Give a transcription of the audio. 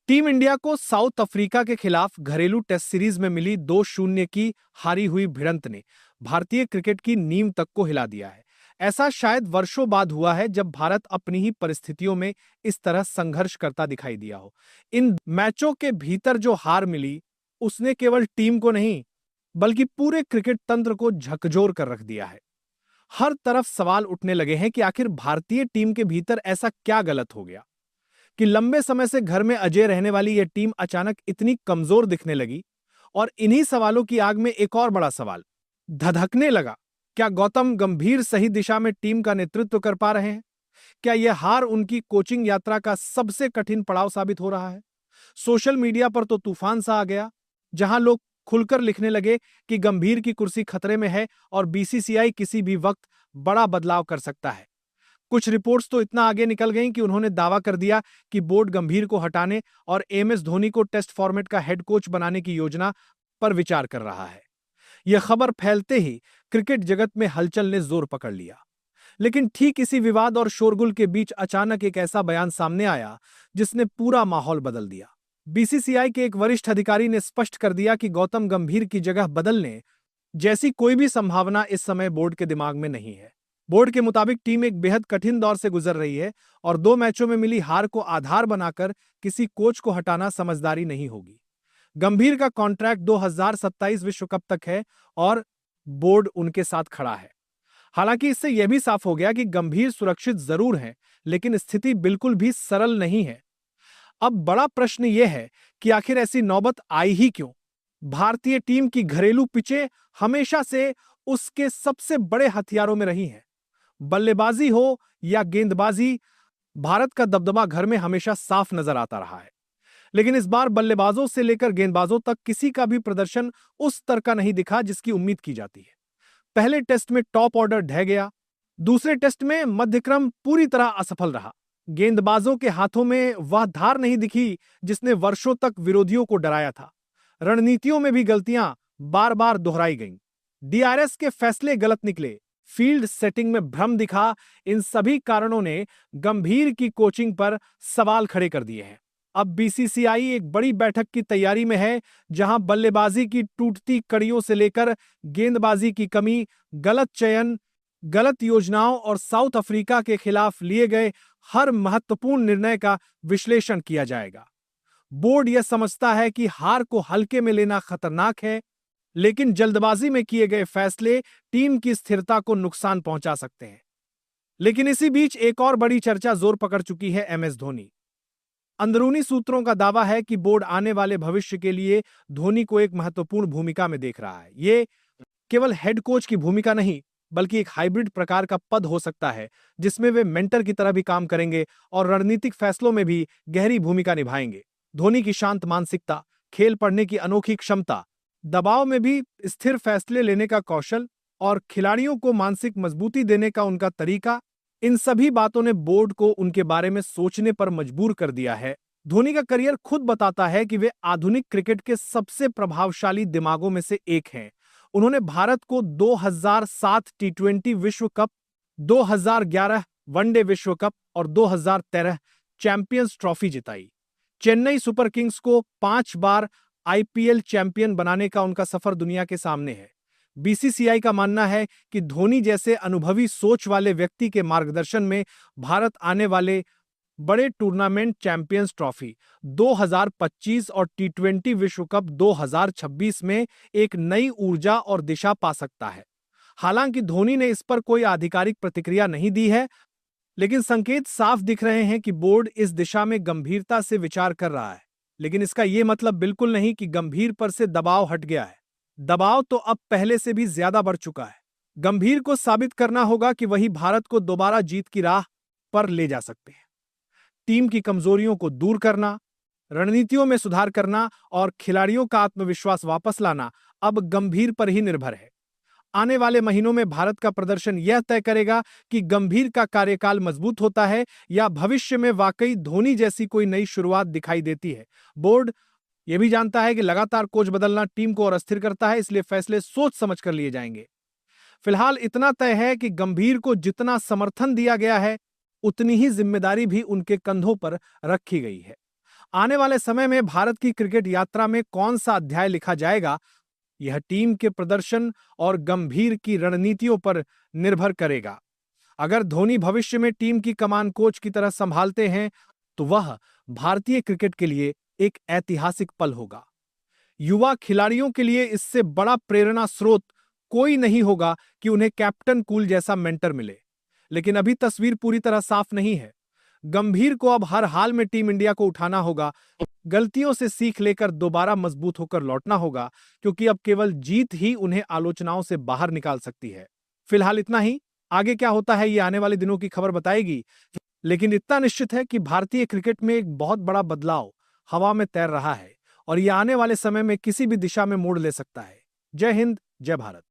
Team India को south Africa के खिलाफ घरेलू टेस्ट सीरीज में मिली 2-0 की हारी हुई भिड़ंत ने भारतीय क्रिकेट की नींव तक को हिला दिया है। ऐसा शायद वर्षों बाद हुआ है जब भारत अपनी ही परिस्थितियों में इस तरह संघर्ष करता दिखाई दिया हो। इन मैचों के भीतर जो हार मिली, उसने केवल टीम को नहीं, बल्कि पूरे क्रिकेट तंत्र को झकझोर कर रख दिया है। हर तरफ सवाल उठने लगे हैं कि आखिर भारतीय टीम के भीतर ऐसा क्या गलत हो गया कि लंबे समय से घर में अजय रहने वाली यह टीम अचानक इतनी कमजोर दिखने लगी। और इन्हीं सवालों की आग में एक और बड़ा सवाल धधकने लगा। क्या गौतम गंभीर सही दिशा में टीम का नेतृत्व कर पा रहे हैं? क्या यह हार उनकी कोचिंग यात्रा का सबसे कठिन पड़ाव साबित हो रहा है? सोशल मीडिया पर तो तूफान सा आ गया, जहां लोग खुलकर लिखने लगे कि गंभीर की कुर्सी खतरे में है और बीसीसीआई किसी भी वक्त बड़ा बदलाव कर सकता है। कुछ रिपोर्ट्स तो इतना आगे निकल गईं कि उन्होंने दावा कर दिया कि बोर्ड गंभीर को हटाने और एमएस धोनी को टेस्ट फॉर्मेट का हेड कोच बनाने की योजना पर विचार कर रहा है। यह खबर फैलते ही क्रिकेट जगत में हलचल ने जोर पकड़ लिया। लेकिन ठीक इसी विवाद और शोरगुल के बीच अचानक एक ऐसा बयान सामने आया जिसने पूरा माहौल बदल दिया। बीसीसीआई के एक वरिष्ठ अधिकारी ने स्पष्ट कर दिया कि गौतम गंभीर की जगह बदलने जैसी कोई भी संभावना इस समय बोर्ड के दिमाग में नहीं है। बोर्ड के मुताबिक टीम एक बेहद कठिन दौर से गुजर रही है और 2 मैचों में मिली हार को आधार बनाकर किसी कोच को हटाना समझदारी नहीं होगी। गंभीर का कॉन्ट्रैक्ट 2027 विश्व कप तक है और बोर्ड उनके साथ खड़ा है। हालांकि इससे यह भी साफ हो गया कि गंभीर सुरक्षित जरूर हैं, लेकिन स्थिति बिल्कुल भी सरल नहीं है। अब बड़ा प्रश्न यह है कि आखिर ऐसी नौबत आई ही क्यों? भारतीय टीम की घरेलू पिचें हमेशा से उसके सबसे बड़े हथियारों में रही हैं। बल्लेबाजी हो या गेंदबाजी, भारत का दबदबा घर में हमेशा साफ नजर आता रहा है। लेकिन इस बार बल्लेबाजों से लेकर गेंदबाजों तक किसी का भी प्रदर्शन उस स्तर का नहीं दिखा जिसकी उम्मीद की जाती है। पहले टेस्ट में टॉप ऑर्डर ढह गया, दूसरे टेस्ट में मध्यक्रम पूरी तरह असफल रहा। गेंदबाजों के हाथों में वह धार नहीं दिखी जिसने वर्षों तक विरोधियों को डराया था। रणनीतियों में भी गलतियां बार बार दोहराई गईं। डीआरएस के फैसले गलत निकले, फील्ड सेटिंग में भ्रम दिखा। इन सभी कारणों ने गंभीर की कोचिंग पर सवाल खड़े कर दिए हैं। अब बीसीसीआई एक बड़ी बैठक की तैयारी में है, जहां बल्लेबाजी की टूटती कड़ियों से लेकर गेंदबाजी की कमी, गलत चयन, गलत योजनाओं और साउथ अफ्रीका के खिलाफ लिए गए हर महत्वपूर्ण निर्णय का विश्लेषण किया जाएगा। बोर्ड यह समझता है कि हार को हल्के में लेना खतरनाक है, लेकिन जल्दबाजी में किए गए फैसले टीम की स्थिरता को नुकसान पहुंचा सकते हैं। लेकिन इसी बीच एक और बड़ी चर्चा जोर पकड़ चुकी है एमएस धोनी। अंदरूनी सूत्रों का दावा है कि बोर्ड आने वाले भविष्य के लिए धोनी को एक महत्वपूर्ण भूमिका में देख रहा है। ये केवल हेड कोच की भूमिका नहीं, बल्कि एक हाइब्रिड प्रकार का पद हो सकता है, जिसमें वे मेंटर की तरह भी काम करेंगे और रणनीतिक फैसलों में भी गहरी भूमिका निभाएंगे। धोनी की शांत मानसिकता, खेल पढ़ने की अनोखी क्षमता, दबाव में भी स्थिर फैसले लेने का कौशल और खिलाड़ियों को मानसिक मजबूती देने का उनका तरीका, इन सभी बातों ने बोर्ड को उनके बारे में सोचने पर मजबूर कर दिया है। धोनी का करियर खुद बताता है कि वे आधुनिक क्रिकेट के सबसे प्रभावशाली दिमागों में से एक हैं। उन्होंने भारत को 2007 टी20 विश्व कप, 2011 वनडे विश्व कप और 2013 चैंपियंस ट्रॉफी जिताई। चेन्नई सुपर किंग्स को 5 बार आईपीएल चैंपियन बनाने का उनका सफर दुनिया के सामने है। बीसीसीआई का मानना है कि धोनी जैसे अनुभवी सोच वाले व्यक्ति के मार्गदर्शन में भारत आने वाले बड़े टूर्नामेंट चैंपियंस ट्रॉफी 2025 और टी20 विश्व कप 2026 में एक नई ऊर्जा और दिशा पा सकता है। हालांकि धोनी ने इस पर कोई आधिकारिक प्रतिक्रिया नहीं दी है, लेकिन संकेत साफ दिख रहे हैं कि बोर्ड इस दिशा में गंभीरता से विचार कर रहा है। लेकिन इसका यह मतलब बिल्कुल नहीं कि गंभीर पर से दबाव हट गया है। दबाव तो अब पहले से भी ज्यादा बढ़ चुका है। गंभीर को साबित करना होगा कि वही भारत को दोबारा जीत की राह पर ले जा सकते हैं। टीम की कमजोरियों को दूर करना, रणनीतियों में सुधार करना और खिलाड़ियों का आत्मविश्वास वापस लाना अब गंभीर पर ही निर्भर है। आने वाले महीनों में भारत का प्रदर्शन यह तय करेगा कि गंभीर का कार्यकाल मजबूत होता है या भविष्य में वाकई धोनी जैसी कोई नई शुरुआत दिखाई देती है। बोर्ड यह भी जानता है कि लगातार कोच बदलना टीम को और अस्थिर करता है, इसलिए फैसले सोच समझ कर लिए जाएंगे। फिलहाल इतना तय है कि गंभीर को जितना समर्थन दिया गया है, उतनी ही जिम्मेदारी भी उनके कंधों पर रखी गई है। आने वाले समय में भारत की क्रिकेट यात्रा में कौन सा अध्याय लिखा जाएगा, यह टीम के प्रदर्शन और गंभीर की रणनीतियों पर निर्भर करेगा। अगर धोनी भविष्य में टीम की कमान कोच की तरह संभालते हैं, तो वह भारतीय क्रिकेट के लिए एक ऐतिहासिक पल होगा। युवा खिलाड़ियों के लिए इससे बड़ा प्रेरणा स्रोत कोई नहीं होगा कि उन्हें कैप्टन कूल जैसा मेंटर मिले। लेकिन अभी तस्वीर पूरी तरह साफ नहीं है। गंभीर को अब हर हाल में टीम इंडिया को उठाना होगा, गलतियों से सीख लेकर दोबारा मजबूत होकर लौटना होगा, क्योंकि अब केवल जीत ही उन्हें आलोचनाओं से बाहर निकाल सकती है। फिलहाल इतना ही। आगे क्या होता है, ये आने वाले दिनों की खबर बताएगी। लेकिन इतना निश्चित है कि भारतीय क्रिकेट में एक बहुत बड़ा बदलाव हवा में तैर रहा है और ये आने वाले समय में किसी भी दिशा में मोड़ ले सकता है। जय हिंद, जय भारत।